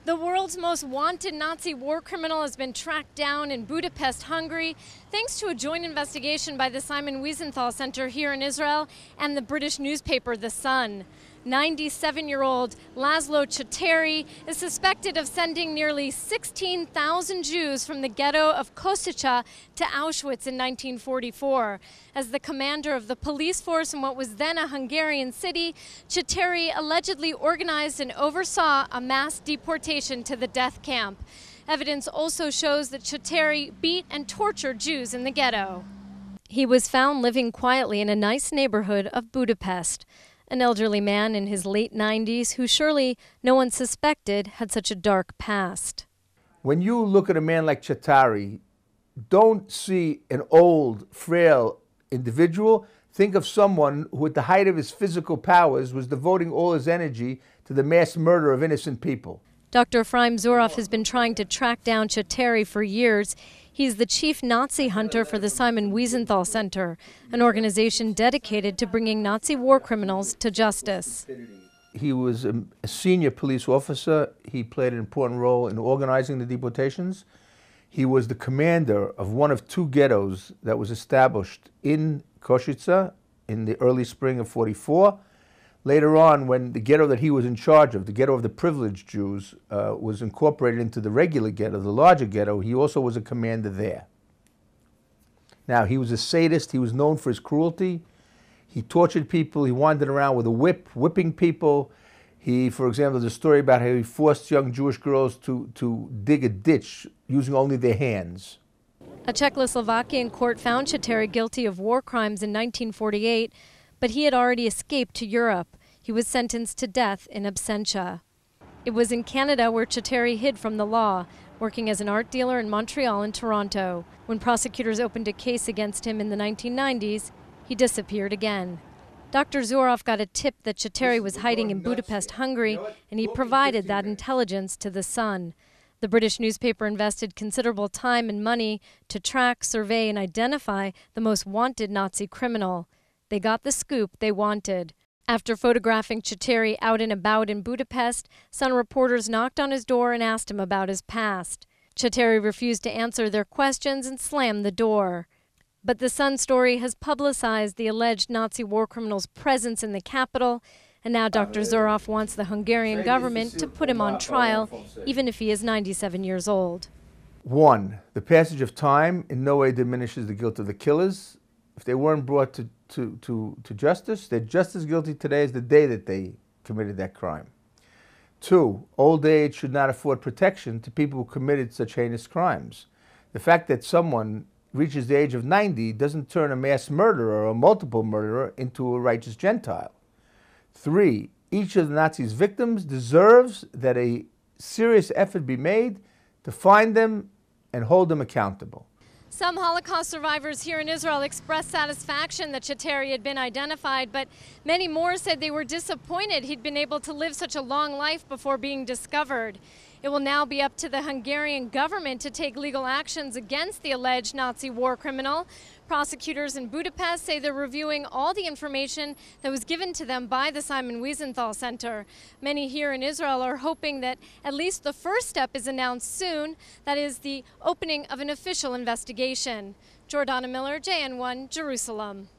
The world's most wanted Nazi war criminal has been tracked down in Budapest, Hungary, thanks to a joint investigation by the Simon Wiesenthal Center here in Israel and the British newspaper The Sun. 97-year-old Laszlo Csatary is suspected of sending nearly 16,000 Jews from the ghetto of Košice to Auschwitz in 1944. As the commander of the police force in what was then a Hungarian city, Csatary allegedly organized and oversaw a mass deportation to the death camp. Evidence also shows that Csatary beat and tortured Jews in the ghetto. He was found living quietly in a nice neighborhood of Budapest. An elderly man in his late 90s who surely no one suspected had such a dark past. When you look at a man like Csatary, don't see an old, frail individual. Think of someone who at the height of his physical powers was devoting all his energy to the mass murder of innocent people. Dr. Efraim Zuroff has been trying to track down Csatary for years. He's the chief Nazi hunter for the Simon Wiesenthal Center, an organization dedicated to bringing Nazi war criminals to justice. He was a senior police officer. He played an important role in organizing the deportations. He was the commander of one of two ghettos that was established in Košice in the early spring of '44. Later on, when the ghetto that he was in charge of, the ghetto of the privileged Jews, was incorporated into the regular ghetto, the larger ghetto, he also was a commander there. Now, he was a sadist. He was known for his cruelty. He tortured people. He wandered around with a whip, whipping people. He, for example, there's a story about how he forced young Jewish girls to dig a ditch using only their hands. A Czechoslovakian court found Csatary guilty of war crimes in 1948, but he had already escaped to Europe. He was sentenced to death in absentia. It was in Canada where Csatary hid from the law, working as an art dealer in Montreal and Toronto. When prosecutors opened a case against him in the 1990s, he disappeared again. Dr. Zuroff got a tip that Csatary was hiding in Budapest, Hungary, and he provided that intelligence to The Sun. The British newspaper invested considerable time and money to track, survey, and identify the most wanted Nazi criminal. They got the scoop they wanted. After photographing Csatary out and about in Budapest, Sun reporters knocked on his door and asked him about his past. Csatary refused to answer their questions and slammed the door. But the Sun story has publicized the alleged Nazi war criminal's presence in the capital, and now Dr. Zuroff wants the Hungarian government to put him on trial, even if he is 97 years old. One, the passage of time in no way diminishes the guilt of the killers. If they weren't brought to justice, they're just as guilty today as the day that they committed that crime. Two, old age should not afford protection to people who committed such heinous crimes. The fact that someone reaches the age of 90 doesn't turn a mass murderer or a multiple murderer into a righteous Gentile. Three, each of the Nazis' victims deserves that a serious effort be made to find them and hold them accountable. Some Holocaust survivors here in Israel expressed satisfaction that Csatary had been identified, but many more said they were disappointed he'd been able to live such a long life before being discovered. It will now be up to the Hungarian government to take legal actions against the alleged Nazi war criminal. Prosecutors in Budapest say they're reviewing all the information that was given to them by the Simon Wiesenthal Center. Many here in Israel are hoping that at least the first step is announced soon, that is the opening of an official investigation. Jordana Miller, JN1, Jerusalem.